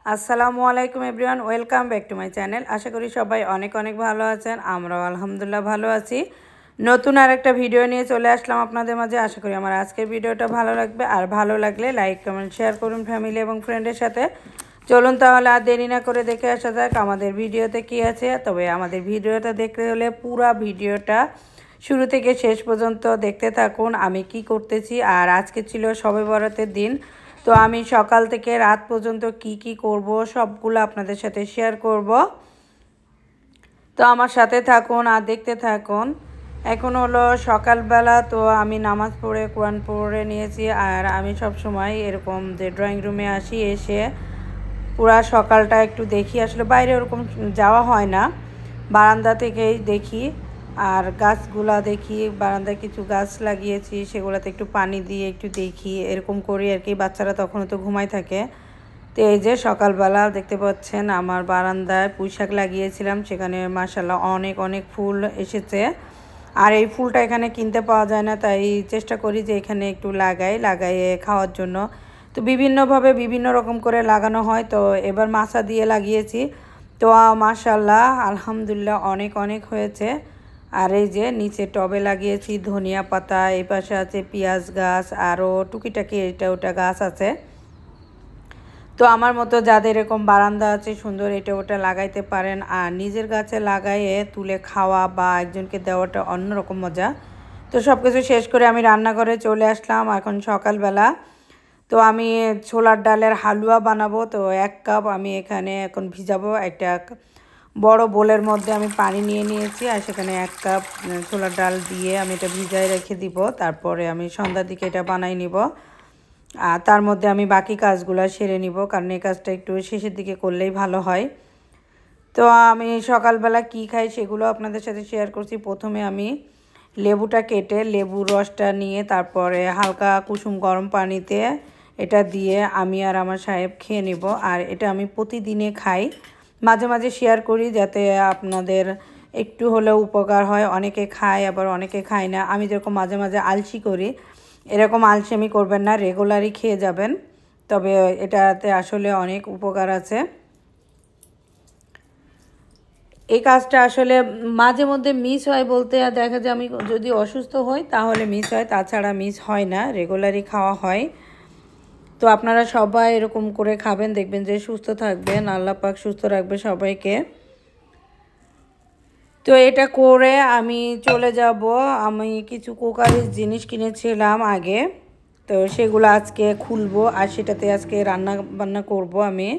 আসসালামু আলাইকুম everyone, welcome back to my channel. আশা করি সবাই অনেক অনেক ভালো আছেন। আমরাও আলহামদুলিল্লাহ ভালো আছি। নতুন আরেকটা ভিডিও নিয়ে চলে আসলাম আপনাদের মাঝে। আশা করি আমার আজকের ভিডিওটা ভালো লাগবে, আর ভালো লাগলে লাইক কমেন্ট শেয়ার করুন ফ্যামিলি এবং ফ্রেন্ডের সাথে। চলুন তাহলে আর দেরি না করে দেখে আসা যাক আমাদের ভিডিওতে কী আছে। তবে আমাদের ভিডিওটা দেখতে হলে পুরো ভিডিওটা শুরু থেকে শেষ পর্যন্ত দেখতে থাকুন আমি কি করতেছি। আর আজকে ছিল শবে বরাতের দিন, তো আমি সকাল থেকে রাত পর্যন্ত কি করব সবগুলো আপনাদের সাথে শেয়ার করব। তো আমার সাথে থাকুন আর দেখতে থাকুন। এখন হলো সকালবেলা, তো আমি নামাজ পড়ে কোরআন পড়ে নিয়েছি। আর আমি সব সময় এরকম যে ড্রয়িং রুমে আসি, এসে পুরা সকালটা একটু দেখি। আসলে বাইরে ওরকম যাওয়া হয় না, বারান্দা থেকেই দেখি। আর গাছগুলা দেখি, বারান্দায় কিছু গাছ লাগিয়েছি, সেগুলোতে একটু পানি দিয়ে একটু দেখি, এরকম করি আর কি। বাচ্চারা তখনও তো ঘুমাই থাকে। তো এই যে সকালবেলা দেখতে পাচ্ছেন আমার বারান্দায় পুঁইশাক লাগিয়েছিলাম, সেখানে মাশাআল্লাহ অনেক অনেক ফুল এসেছে। আর এই ফুলটা এখানে কিনতে পাওয়া যায় না, তাই চেষ্টা করি যে এখানে একটু লাগাইয়ে খাওয়ার জন্য। তো বিভিন্নভাবে বিভিন্ন রকম করে লাগানো হয়। তো এবার মাছা দিয়ে লাগিয়েছি, তো মাশাআল্লাহ আলহামদুলিল্লাহ অনেক অনেক হয়েছে। আর এই যে নিচে টবে লাগিয়েছি ধনিয়া পাতা, এই পাশে আছে পেঁয়াজ গাছ, আরও টুকিটাকি এটা ওটা গাছ আছে। তো আমার মতো যাদের এরকম বারান্দা আছে সুন্দর, এটা ওটা লাগাইতে পারেন। আর নিজের গাছে লাগাইয়ে তুলে খাওয়া বা একজনকে দেওয়াটা অন্যরকম মজা। তো সব কিছু শেষ করে আমি রান্নাঘরে চলে আসলাম এখন সকালবেলা। তো আমি ছোলার ডালের হালুয়া বানাবো। তো 1 কাপ আমি এখানে এখন ভিজাবো। একটা বড় বোলের মধ্যে আমি পানি নিয়ে নিয়েছি, আর সেখানে 1 কাপ ছোলার ডাল দিয়ে আমি এটা ভিজায় রেখে দিব। তারপরে আমি সন্ধ্যার দিকে এটা বানাই নিব। আর তার মধ্যে আমি বাকি কাজগুলো সেরে নিব, কারণ এই কাজটা একটু শেষের দিকে করলেই ভালো হয়। তো আমি সকালবেলা কি খাই সেগুলো আপনাদের সাথে শেয়ার করছি। প্রথমে আমি লেবুটা কেটে লেবুর রসটা নিয়ে তারপরে হালকা কুসুম গরম পানিতে এটা দিয়ে আমি আর আমার সাহেব খেয়ে নেব। আর এটা আমি প্রতিদিনে খাই, মাঝে মাঝে শেয়ার করি যাতে আপনাদের একটু হলেও উপকার হয়। অনেকে খায় আবার অনেকে খায় না। আমি যেরকম মাঝে মাঝে আলসি করি, এরকম আলসেমি করবেন না, রেগুলারই খেয়ে যাবেন। তবে এটাতে আসলে অনেক উপকার আছে। এই কাজটা আসলে মাঝে মধ্যে মিস হয় বলতে, আর দেখা যায় আমি যদি অসুস্থ হই তাহলে মিস হয়, তাছাড়া মিস হয় না, রেগুলারই খাওয়া হয়। তো আপনারা সবাই এরকম করে খাবেন, দেখবেন যে সুস্থ থাকবেন, আল্লাহ পাক সুস্থ রাখবে সবাইকে। তো এটা করে আমি চলে যাব। আমি কিছু কুকারের জিনিস কিনেছিলাম আগে, তো সেগুলো আজকে খুলবো আর সেটাতে আজকে রান্না বান্না করব আমি।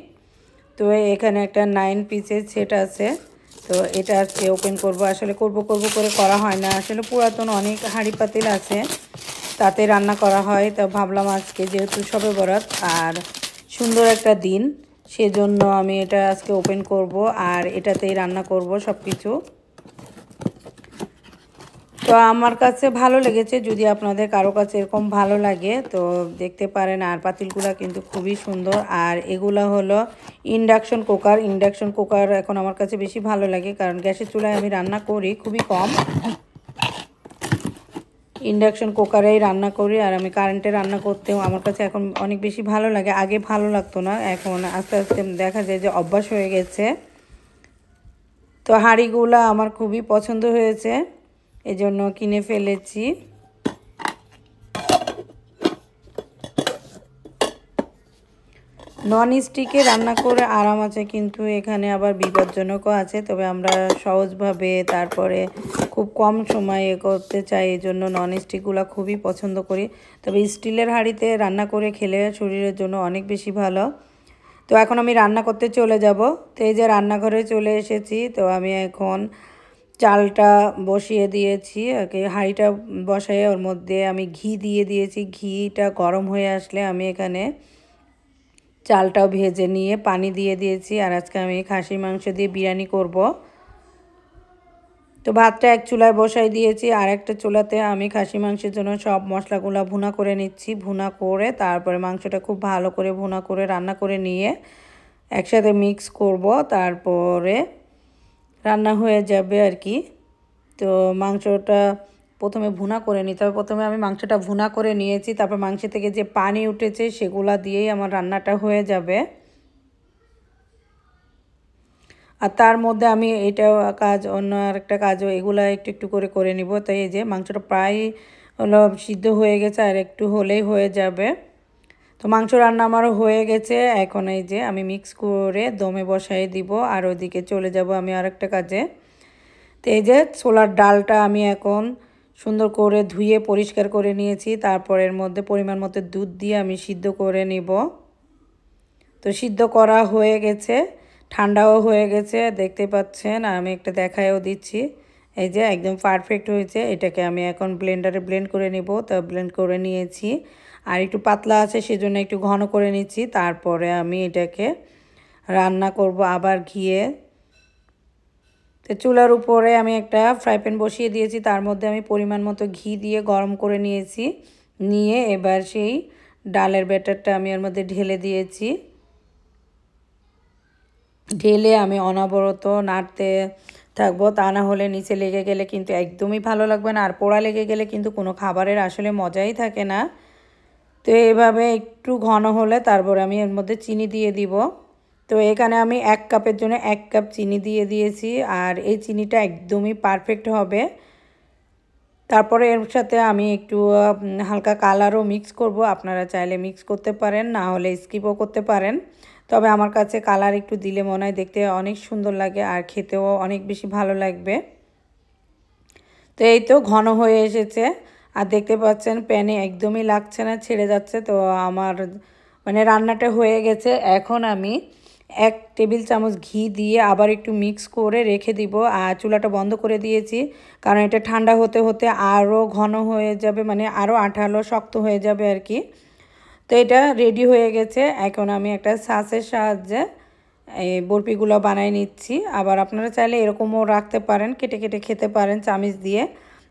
তো এখানে একটা 9 পিসের সেট আছে, তো এটা আজকে ওপেন করব। আসলে করব করে করা হয় না, আসলে পুরাতন অনেক হাঁড়ি পাতিল আছে তাতে রান্না করা হয়। তো ভাবলাম আজকে যেহেতু শবে বরাত আর সুন্দর একটা দিন, সেজন্য আমি এটা আজকে ওপেন করব আর এটাতেই রান্না করব সব কিছু। তো আমার কাছে ভালো লেগেছে, যদি আপনাদের কারো কাছে এরকম ভালো লাগে তো দেখতে পারেন। আর পাতিলগুলো কিন্তু খুবই সুন্দর। আর এগুলো হলো ইন্ডাকশন কুকার এখন আমার কাছে বেশি ভালো লাগে, কারণ গ্যাসের চুলায় আমি রান্না করি খুবই কম, ইন্ডাকশন কুকারেই রান্না করি। আর আমি কারেন্টে রান্না করতেও আমার কাছে এখন অনেক বেশি ভালো লাগে, আগে ভালো লাগতো না, এখন আস্তে আস্তে দেখা যায় যে অভ্যাস হয়ে গেছে। তো হাঁড়িগুলো আমার খুবই পছন্দ হয়েছে, এজন্য কিনে ফেলেছি। নন স্টিকে রান্না করে আরাম আছে, কিন্তু এখানে আবার বিপজ্জনকও আছে। তবে আমরা সহজভাবে তারপরে খুব কম সময়ে করতে চাই, এই জন্য নন স্টিকগুলো খুবই পছন্দ করি। তবে স্টিলের হাঁড়িতে রান্না করে খেলে শরীরের জন্য অনেক বেশি ভালো। তো এখন আমি রান্না করতে চলে যাব। তো এই যে রান্নাঘরে চলে এসেছি, তো আমি এখন চালটা বসিয়ে দিয়েছি। হাঁড়িটা বসায় ওর মধ্যে আমি ঘি দিয়ে দিয়েছি। ঘিটা গরম হয়ে আসলে আমি এখানে চালটাও ভেজে নিয়ে পানি দিয়ে দিয়েছি। আর আজকে আমি খাসির মাংস দিয়ে বিরিয়ানি করব। তো ভাতটা এক চুলায় বসাই দিয়েছি, আর একটা চুলাতে আমি খাসি মাংসের জন্য সব মশলাগুলো ভুনা করে নিচ্ছি। ভুনা করে তারপরে মাংসটা খুব ভালো করে ভুনা করে রান্না করে নিয়ে একসাথে মিক্স করব, তারপরে রান্না হয়ে যাবে আর কি। তো মাংসটা প্রথমে ভুনা করে নিতে হবে। প্রথমে আমি মাংসটা ভুনা করে নিয়েছি, তারপর মাংস থেকে যে পানি উঠেছে সেগুলা দিয়েই আমার রান্নাটা হয়ে যাবে। আর তার মধ্যে আমি এটাও কাজ অন্য আরেকটা কাজও এগুলো একটু একটু করে করে নিব। তাই এই যে মাংসটা প্রায় হলো সিদ্ধ হয়ে গেছে, আর একটু হলেই হয়ে যাবে। তো মাংস রান্না আমারও হয়ে গেছে। এখন এই যে আমি মিক্স করে দমে বসাই দিব, আর ওইদিকে চলে যাব আমি আরেকটা কাজে। তো এই যে ছোলার ডালটা আমি এখন সুন্দর করে ধুয়ে পরিষ্কার করে নিয়েছি। তারপর এর মধ্যে পরিমাণ মতো দুধ দিয়ে আমি সিদ্ধ করে নিব। তো সিদ্ধ করা হয়ে গেছে, ঠান্ডাও হয়ে গেছে, দেখতে পাচ্ছেন। আর আমি একটা দেখায়ও দিচ্ছি, এই যে একদম পারফেক্ট হয়েছে। এটাকে আমি এখন ব্লেন্ডারে ব্লেন্ড করে নিব। তো ব্লেন্ড করে নিয়েছি, আর একটু পাতলা আছে সেজন্য একটু ঘন করে নিচ্ছি। তারপরে আমি এটাকে রান্না করব আবার ঘিয়ে। তো চুলার উপরে আমি একটা ফ্রাই প্যান বসিয়ে দিয়েছি, তার মধ্যে আমি পরিমাণ মতো ঘি দিয়ে গরম করে নিয়েছি। নিয়ে এবার সেই ডালের ব্যাটারটা আমি এর মধ্যে ঢেলে দিয়েছি। ঢেলে আমি অনবরত নাড়তে থাকবো, তা না হলে নিচে লেগে গেলে কিন্তু একদমই ভালো লাগবে না, আর পোড়া লেগে গেলে কিন্তু কোনো খাবারের আসলে মজাই থাকে না। তো এভাবে একটু ঘন হলে তারপরে আমি এর মধ্যে চিনি দিয়ে দিব। তো এখানে আমি 1 কাপের জন্য 1 কাপ চিনি দিয়ে দিয়েছি, আর এই চিনিটা একদমই পারফেক্ট হবে। তারপরে এর সাথে আমি একটু হালকা কালারও মিক্স করব। আপনারা চাইলে মিক্স করতে পারেন, না হলে স্কিপও করতে পারেন। তবে আমার কাছে কালার একটু দিলে মনে হয় দেখতে অনেক সুন্দর লাগে, আর খেতেও অনেক বেশি ভালো লাগবে। তো এই তো ঘন হয়ে এসেছে, আর দেখতে পাচ্ছেন প্যানে একদমই লাগছে না, ছেড়ে যাচ্ছে। তো আমার মানে রান্নাটা হয়ে গেছে। এখন আমি 1 টেবিল চামচ ঘি দিয়ে আবার একটু মিক্স করে রেখে দিব, আর চুলাটা বন্ধ করে দিয়েছি। কারণ এটা ঠান্ডা হতে হতে আরও ঘন হয়ে যাবে, মানে আরও আঠালো শক্ত হয়ে যাবে আর কি। তো এটা রেডি হয়ে গেছে। এখন আমি একটা ছাঁচের সাহায্যে এই বরফিগুলো বানিয়ে নিচ্ছি। আবার আপনারা চাইলে এরকমও রাখতে পারেন, কেটে কেটে খেতে পারেন চামিচ দিয়ে।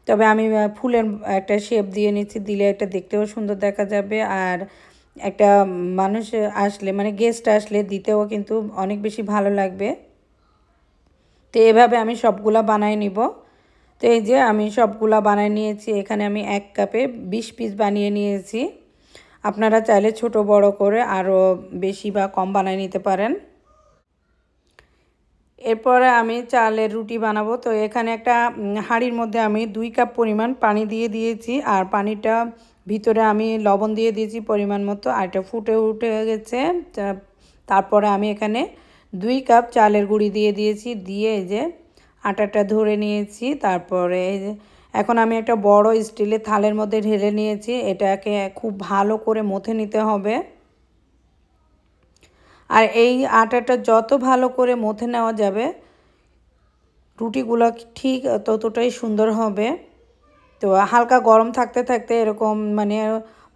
তবে আমি ফুলের একটা শেপ দিয়ে নিচ্ছি, দিলে এটা দেখতেও সুন্দর দেখা যাবে, আর একটা মানুষ আসলে মানে গেস্ট আসলে দিতেও কিন্তু অনেক বেশি ভালো লাগবে। তো এভাবে আমি সবগুলা বানাই নিব। তো এই যে আমি সবগুলা বানিয়ে নিয়েছি। এখানে আমি 1 কাপে 20 পিস বানিয়ে নিয়েছি। আপনারা চাইলে ছোট বড় করে আরও বেশি বা কম বানিয়ে নিতে পারেন। এরপরে আমি চালের রুটি বানাবো। তো এখানে একটা হাঁড়ির মধ্যে আমি 2 কাপ পরিমাণ পানি দিয়ে দিয়েছি, আর পানিটা ভিতরে আমি লবণ দিয়ে দিয়েছি পরিমাণ মতো, আর এটা ফুটে উঠে গেছে। তারপরে আমি এখানে 2 কাপ চালের গুঁড়ি দিয়ে দিয়েছি, দিয়ে এই যে আটাটা ধরে নিয়েছি। তারপরে এই যে এখন আমি একটা বড় স্টিলের থালের মধ্যে ঢেলে নিয়েছি। এটাকে খুব ভালো করে মথে নিতে হবে, আর এই আটাটা যত ভালো করে মথে নেওয়া যাবে রুটিগুলো ঠিক ততটাই সুন্দর হবে। তো হালকা গরম থাকতে থাকতে এরকম মানে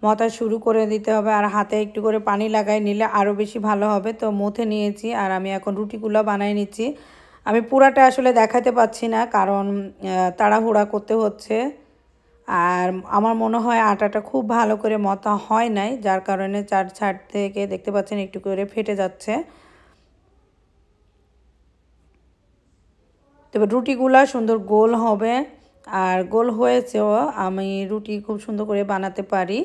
মথা শুরু করে দিতে হবে, আর হাতে একটু করে পানি লাগাই নিলে আরও বেশি ভালো হবে। তো মথে নিয়েছি, আর আমি এখন রুটিগুলো বানিয়ে নিচ্ছি। আমি পুরাটা আসলে দেখাতে পাচ্ছি না, কারণ তাড়াহুড়া করতে হচ্ছে। আর আমার মনে হয় আটাটা খুব ভালো করে মথা হয় নাই, যার কারণে চার ছাড় থেকে দেখতে পাচ্ছেন একটু করে ফেটে যাচ্ছে। তবে রুটিগুলা সুন্দর গোল হবে, আর গোল হয়েছেও। আমি রুটি খুব সুন্দর করে বানাতে পারি,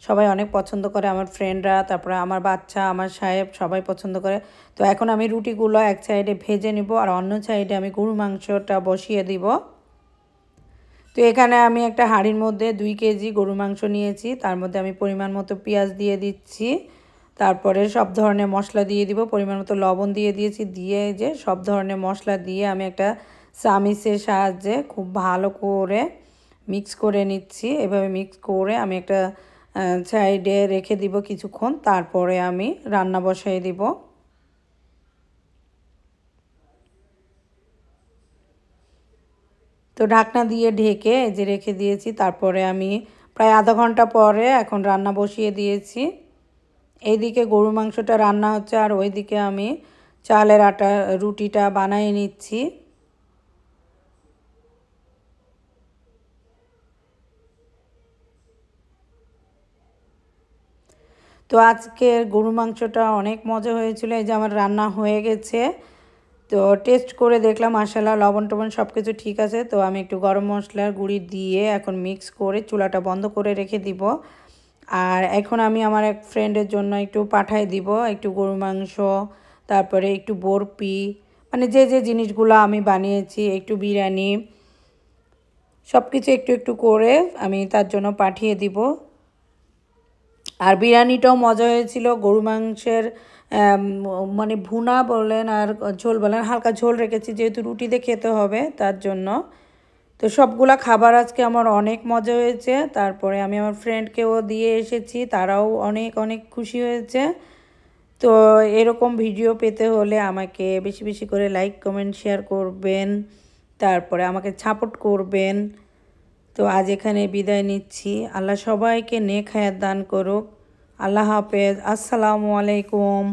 সবাই অনেক পছন্দ করে, আমার ফ্রেন্ডরা, তারপরে আমার বাচ্চা, আমার সাহেব সবাই পছন্দ করে। তো এখন আমি রুটিগুলো এক সাইডে ভেজে নিব, আর অন্য সাইডে আমি গরুর মাংসটা বসিয়ে দিব। তো এখানে আমি একটা হাঁড়ির মধ্যে 2 কেজি গরুর মাংস নিয়েছি, তার মধ্যে আমি পরিমাণ মতো পেঁয়াজ দিয়ে দিচ্ছি। তারপরে সব ধরনের মশলা দিয়ে দিব, পরিমাণ মতো লবণ দিয়ে দিয়েছি। দিয়ে যে সব ধরনের মশলা দিয়ে আমি একটা চামিচের সাহায্যে খুব ভালো করে মিক্স করে নিচ্ছি। এভাবে মিক্স করে আমি একটা সাইডে রেখে দিব কিছুক্ষণ, তারপরে আমি রান্না বসাই দিব। তো ঢাকনা দিয়ে ঢেকে যে রেখে দিয়েছি। তারপরে আমি প্রায় আধা ঘন্টা পরে এখন রান্না বসিয়ে দিয়েছি। এইদিকে গরু মাংসটা রান্না হচ্ছে, আর ওইদিকে আমি চালের আটা রুটিটা বানিয়ে নিচ্ছি। তো আজকের গরু মাংসটা অনেক মজা হয়েছিল। এই যে আমার রান্না হয়ে গেছে। তো টেস্ট করে দেখলাম মাশাআল্লাহ লবণ টবণ সব কিছু ঠিক আছে। তো আমি একটু গরম মশলার গুঁড়ি দিয়ে এখন মিক্স করে চুলাটা বন্ধ করে রেখে দিব। আর এখন আমি আমার এক ফ্রেন্ডের জন্য একটু পাঠাই দিব, একটু গরু মাংস, তারপরে একটু বরফি, মানে যে যে জিনিসগুলো আমি বানিয়েছি, একটু বিরিয়ানি সব কিছু একটু একটু করে আমি তার জন্য পাঠিয়ে দিব। আর বিরিয়ানিটাও মজা হয়েছিল। গরু মাংসের মানে ভুনা বলেন আর ঝোল বলেন, হালকা ঝোল রেখেছি যেহেতু রুটিতে খেতে হবে তার জন্য। তো সবগুলা খাবার আজকে আমার অনেক মজা হয়েছে। তারপরে আমি আমার ফ্রেন্ডকেও দিয়ে এসেছি, তারাও অনেক অনেক খুশি হয়েছে। তো এরকম ভিডিও পেতে হলে আমাকে বেশি বেশি করে লাইক কমেন্ট শেয়ার করবেন, তারপরে আমাকে সাপোর্ট করবেন। তো আজ এখানে বিদায় নিচ্ছি। আল্লাহ সবাইকে নেক হায়াত দান করুক। আল্লাহ হাফেজ। আসসালামু আলাইকুম।